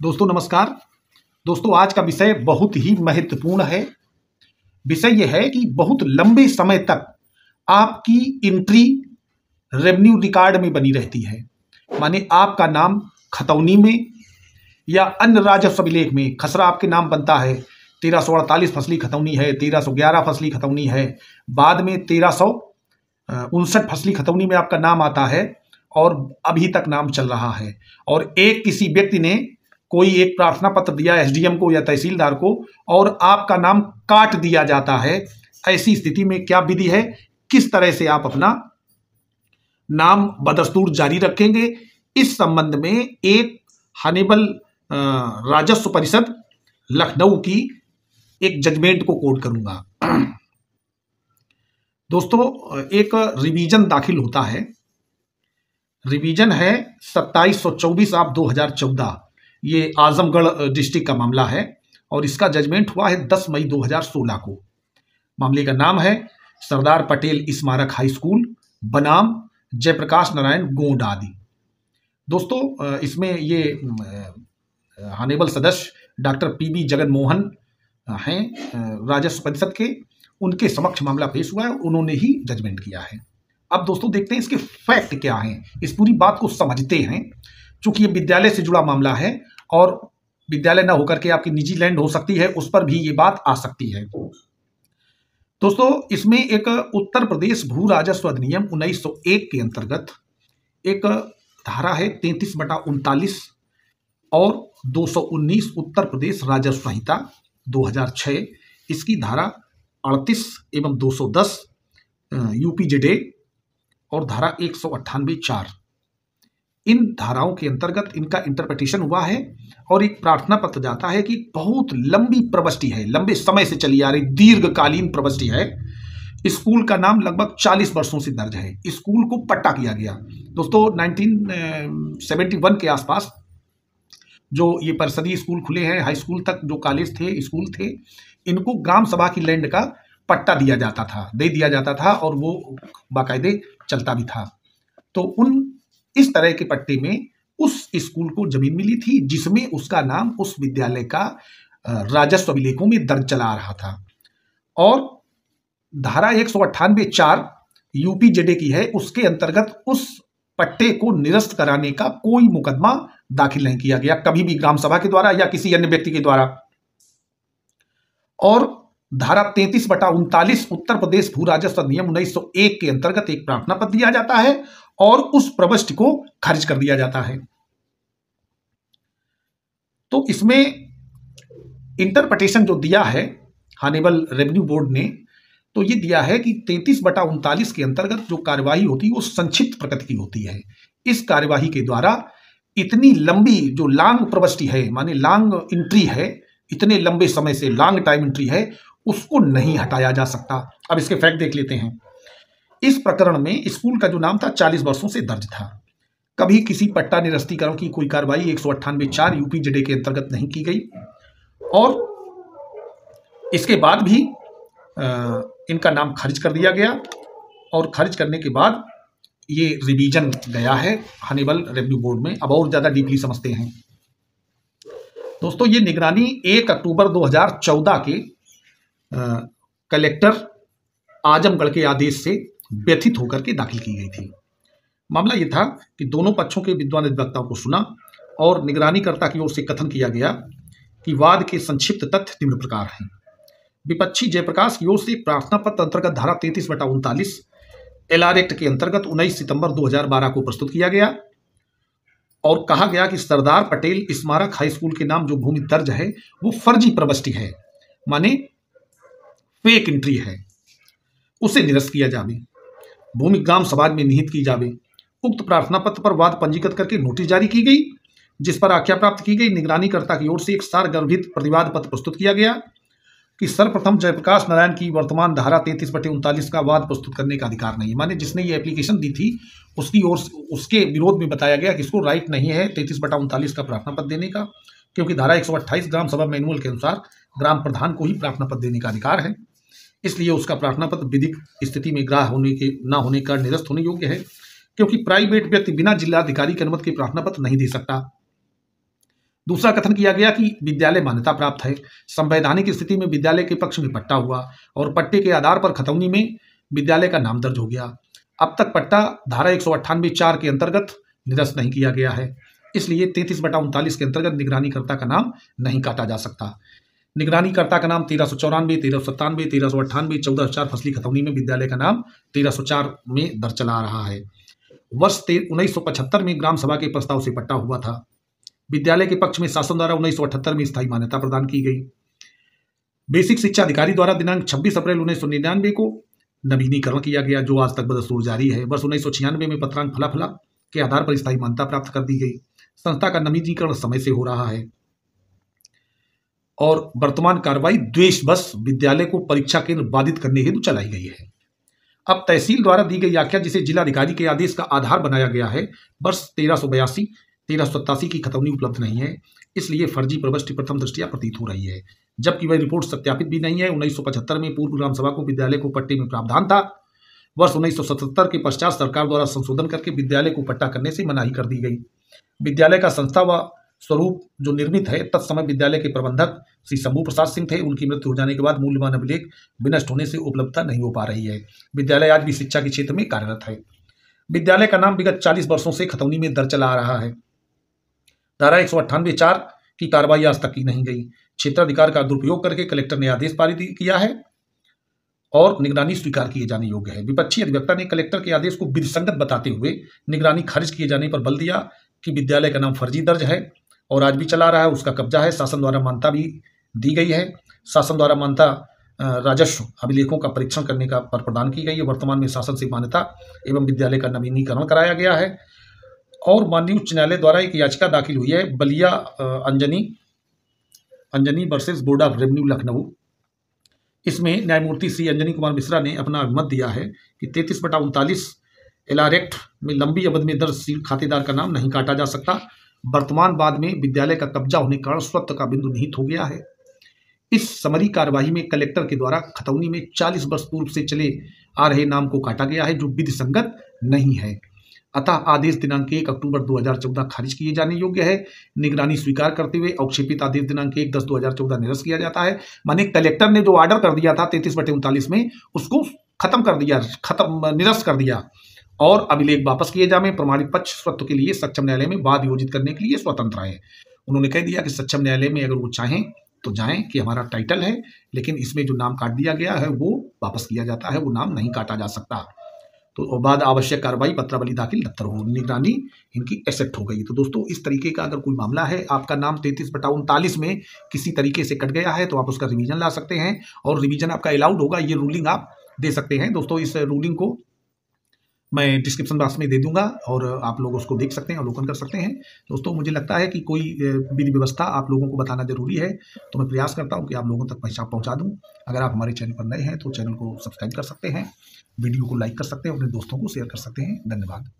दोस्तों नमस्कार। दोस्तों आज का विषय बहुत ही महत्वपूर्ण है। विषय यह है कि बहुत लंबे समय तक आपकी एंट्री रेवेन्यू रिकॉर्ड में बनी रहती है। माने आपका नाम खतौनी में या अन्य राजस्व अभिलेख में खसरा आपके नाम बनता है। 1348 फसली खतौनी है, 1311 फसली खतौनी है, बाद में 1359 फसली खतौनी में आपका नाम आता है और अभी तक नाम चल रहा है। और एक किसी व्यक्ति ने कोई एक प्रार्थना पत्र दिया एसडीएम को या तहसीलदार को और आपका नाम काट दिया जाता है। ऐसी स्थिति में क्या विधि है, किस तरह से आप अपना नाम बदस्तूर जारी रखेंगे, इस संबंध में एक हॉनरेबल राजस्व परिषद लखनऊ की एक जजमेंट को कोट करूंगा। दोस्तों एक रिवीजन दाखिल होता है। रिवीजन है 2724 आप 2014। ये आजमगढ़ डिस्ट्रिक्ट का मामला है और इसका जजमेंट हुआ है 10 मई 2016 को। मामले का नाम है सरदार पटेल स्मारक हाई स्कूल बनाम जयप्रकाश नारायण गोंड आदि। दोस्तों इसमें ये हॉनरेबल सदस्य डॉक्टर पीबी जगन मोहन हैं राजस्व परिषद के, उनके समक्ष मामला पेश हुआ है, उन्होंने ही जजमेंट किया है। अब दोस्तों देखते हैं इसके फैक्ट क्या हैं, इस पूरी बात को समझते हैं। चूंकि ये विद्यालय से जुड़ा मामला है और विद्यालय ना होकर के आपकी निजी लैंड हो सकती है, उस पर भी ये बात आ सकती है। दोस्तों इसमें एक उत्तर प्रदेश भू राजस्व अधिनियम 1901 के अंतर्गत एक धारा है 33/39 और 219 उत्तर प्रदेश राजस्व संहिता 2006, इसकी धारा 38 एवं 210 यूपीजेडे और धारा 198(4), इन धाराओं के अंतर्गत इनका इंटरप्रिटेशन हुआ है और एक प्रार्थना पत्र जाता है कि बहुत लंबी प्रविष्टि है, लंबे समय से चली आ रही दीर्घकालीन प्रविष्टि है। स्कूल का नाम लगभग 40 वर्षों से दर्ज है। स्कूल को पट्टा किया गया। दोस्तों 1971 के आसपास जो ये परिषदीय स्कूल खुले हैं, हाई स्कूल तक जो कॉलेज थे, स्कूल थे, इनको ग्राम सभा की लैंड का पट्टा दिया जाता था, दे दिया जाता था और वो बाकायदे चलता भी था। तो इस तरह के पट्टे में उस स्कूल को जमीन मिली थी जिसमें उसका नाम उस विद्यालय का राजस्व अभिलेखों में दर्ज चला आ रहा था। और धारा 198(4) यूपीजेडे की है, उसके अंतर्गत उस पट्टे को निरस्त कराने का कोई मुकदमा दाखिल नहीं किया गया कभी भी ग्राम सभा के द्वारा या किसी अन्य व्यक्ति के द्वारा। और धारा 33/39 उत्तर प्रदेश भू राजस्व अधिनियम 1901 के अंतर्गत एक प्रार्थना पत्र दिया जाता है और उस प्रविष्टि को खारिज कर दिया जाता है। तो इसमें इंटरप्रिटेशन जो दिया है हॉनरेबल रेवेन्यू बोर्ड ने, तो ये दिया है कि 33/39 के अंतर्गत जो कार्यवाही होती है वो संक्षिप्त प्रकृति की होती है। इस कार्यवाही के द्वारा इतनी लंबी जो लॉन्ग प्रविष्टि है, माने लॉन्ग एंट्री है, इतने लंबे समय से लॉन्ग टाइम एंट्री है, उसको नहीं हटाया जा सकता। अब इसके फैक्ट देख लेते हैं। इस प्रकरण में स्कूल का जो नाम था 40 वर्षों से दर्ज था। कभी किसी पट्टा निरस्तीकरण की कोई कार्रवाई 198(4) यूपीजेडे के अंतर्गत नहीं की गई और इसके बाद भी इनका नाम खारिज कर दिया गया। और खारिज करने के बाद ये रिवीजन गया है हॉनरेबल रेवेन्यू बोर्ड में। अब और ज़्यादा डीपली समझते हैं। दोस्तों ये निगरानी 1 अक्टूबर 2014 के कलेक्टर आजमगढ़ के आदेश से व्यथित होकर के दाखिल की गई थी। मामला यह था कि दोनों पक्षों के विद्वान अधिवक्ताओं को सुना और निगरानीकर्ता की ओर से कथन किया गया कि वाद के संक्षिप्त तथ्य निम्न प्रकार हैं। विपक्षी जयप्रकाश की ओर से प्रार्थना पत्र अंतर्गत धारा 33/39 LR एक्ट के अंतर्गत 19 सितंबर 2012 को प्रस्तुत किया गया और कहा गया कि सरदार पटेल स्मारक हाई स्कूल के नाम जो भूमि दर्ज है वो फर्जी प्रविष्टि है, माने फेक एंट्री है, उसे निरस्त किया जावे, भूमि ग्राम समाज में निहित की जावे। उक्त प्रार्थना पत्र पर वाद पंजीकृत करके नोटिस जारी की गई, जिस पर आख्या प्राप्त की गई। निगरानीकर्ता की ओर से एक सारगर्भित प्रतिवाद पत्र प्रस्तुत किया गया कि सर्वप्रथम जयप्रकाश नारायण की वर्तमान धारा 33/39 का वाद प्रस्तुत करने का अधिकार नहीं है। माने जिसने ये एप्लीकेशन दी थी उसकी ओर उसके विरोध में बताया गया कि इसको राइट नहीं है 33/39 का प्रार्थना पत्र देने का, क्योंकि धारा 128 ग्राम सभा मैनुअल के अनुसार ग्राम प्रधान को ही प्रार्थना पत्र देने का अधिकार है। इसलिए उसका प्रार्थना पत्र विधिक स्थिति में ग्राह्य होने के न होने का निरस्त होने योग्य है, क्योंकि प्राइवेट व्यक्ति बिना जिलाधिकारी की अनुमति के प्रार्थना पत्र नहीं दे सकता। दूसरा कथन किया गया कि विद्यालय मान्यता प्राप्त है। संवैधानिक स्थिति में विद्यालय के पक्ष में पट्टा हुआ और पट्टे के आधार पर खतौनी में विद्यालय का नाम दर्ज हो गया। अब तक पट्टा धारा 198(4) के अंतर्गत निरस्त नहीं किया गया है, इसलिए 33/39 के अंतर्गत निगरानीकर्ता का नाम नहीं काटा जा सकता। निगरानीकर्ता का नाम 1394, 1397, 1398, 14/4 फसली खतौनी में विद्यालय का नाम 1304 में दर्ज चला आ रहा है। वर्ष 1975 में ग्राम सभा के प्रस्ताव से पट्टा हुआ था। विद्यालय के पक्ष में शासन द्वारा 1978 में स्थायी मान्यता प्रदान की गई। बेसिक शिक्षा अधिकारी द्वारा दिनांक 26 अप्रैल 1999 को नवीनीकरण किया गया, जो आज तक बदस्तूर जारी है। वर्ष 1996 में पत्रांक फला के आधार पर स्थायी मान्यता प्राप्त कर दी गई। संस्था का नवीनीकरण समय से हो रहा है और वर्तमान कार्रवाई द्वेषवश विद्यालय को परीक्षा केंद्र बाधित करने हेतु चलाई गई है। अब तहसील द्वारा दी गई आज्ञा, जिसे जिलाधिकारी के आदेश का आधार बनाया गया है, वर्ष 1382, 1387 की खतौनी उपलब्ध नहीं है, इसलिए फर्जी प्रविष्टि प्रथम दृष्टया प्रतीत हो रही है, जबकि वह रिपोर्ट सत्यापित भी नहीं है। 1975 में पूर्व ग्राम सभा को विद्यालय को पट्टे में प्रावधान था। वर्ष 1977 के पश्चात सरकार द्वारा संशोधन करके विद्यालय को पट्टा करने से मनाही कर दी गई। विद्यालय का संस्था व स्वरूप जो निर्मित है, तत्समय विद्यालय के प्रबंधक श्री शंभू प्रसाद सिंह थे। उनकी मृत्यु हो जाने के बाद मूल्यवान अभिलेख विनष्ट होने से उपलब्धता नहीं हो पा रही है। विद्यालय आज भी शिक्षा के क्षेत्र में कार्यरत है। विद्यालय का नाम विगत 40 वर्षों से खतौनी में दर्ज चला आ रहा है। धारा 198(4) की कार्रवाई आज तक की नहीं गई। क्षेत्राधिकार का दुरुपयोग करके कलेक्टर ने आदेश पारित किया है और निगरानी स्वीकार किए जाने योग्य है। विपक्षी अधिवक्ता ने कलेक्टर के आदेश को विधिसंगत बताते हुए निगरानी खारिज किए जाने पर बल दिया कि विद्यालय का नाम फर्जी दर्ज है और आज भी चला रहा है, उसका कब्जा है। शासन द्वारा मान्यता भी दी गई है। शासन द्वारा मान्यता राजस्व अभिलेखों का परीक्षण करने का पर प्रदान की गई है। वर्तमान में शासन से मान्यता एवं विद्यालय का नवीनीकरण कराया गया है और माननीय उच्च न्यायालय द्वारा एक याचिका दाखिल हुई है, Ballia Anjani versus board of revenue Lucknow. इसमें न्यायमूर्ति श्री अंजनी कुमार मिश्रा ने अपना अभिमत दिया है कि 33/39 LR एक्ट में लंबी अवधि में दर्ज खातेदार का नाम नहीं काटा जा सकता। वर्तमान बाद में विद्यालय का कब्जा होने के कारण स्वत्व का बिंदु निहित हो गया है। इस समरी कार्यवाही में कलेक्टर के द्वारा खतौनी में 40 वर्ष पूर्व से चले आ रहे नाम को काटा गया है, जो विधि संगत नहीं है। अतः आदेश दिनांक 1 अक्टूबर 2014 खारिज किए जाने योग्य है। निगरानी स्वीकार करते हुए अवक्षेपित आदेश दिनांक 1/10/2014 निरस्त किया जाता है। माने कलेक्टर ने जो ऑर्डर कर दिया था 33/39 में, उसको खत्म कर दिया, निरस्त कर दिया और अभिलेख वापस किए जाने। प्रमाणित पक्ष स्वत्व के लिए सक्षम न्यायालय में वाद योजित करने के लिए स्वतंत्र है। उन्होंने कह दिया कि सक्षम न्यायालय में अगर वो चाहें तो जाएं कि हमारा टाइटल है, लेकिन इसमें जो नाम काट दिया गया है वो वापस किया जाता है, वो नाम नहीं काटा जा सकता। तो बाद आवश्यक कार्रवाई पत्रावली दाखिल दफ्तर हो, निगरानी इनकी एक्सेप्ट हो गई। तो दोस्तों, इस तरीके का अगर कोई मामला है, आपका नाम 33/39 में किसी तरीके से कट गया है, तो आप उसका रिवीजन ला सकते हैं और रिवीजन आपका अलाउड होगा, ये रूलिंग आप दे सकते हैं। दोस्तों, इस रूलिंग को मैं डिस्क्रिप्शन बॉक्स में दे दूंगा और आप लोग उसको देख सकते हैं, अवलोकन कर सकते हैं। दोस्तों, मुझे लगता है कि कोई विधि व्यवस्था आप लोगों को बताना जरूरी है, तो मैं प्रयास करता हूं कि आप लोगों तक पहुंचा दूं। अगर आप हमारे चैनल पर नए हैं तो चैनल को सब्सक्राइब कर सकते हैं, वीडियो को लाइक कर सकते हैं, अपने दोस्तों को शेयर कर सकते हैं। धन्यवाद।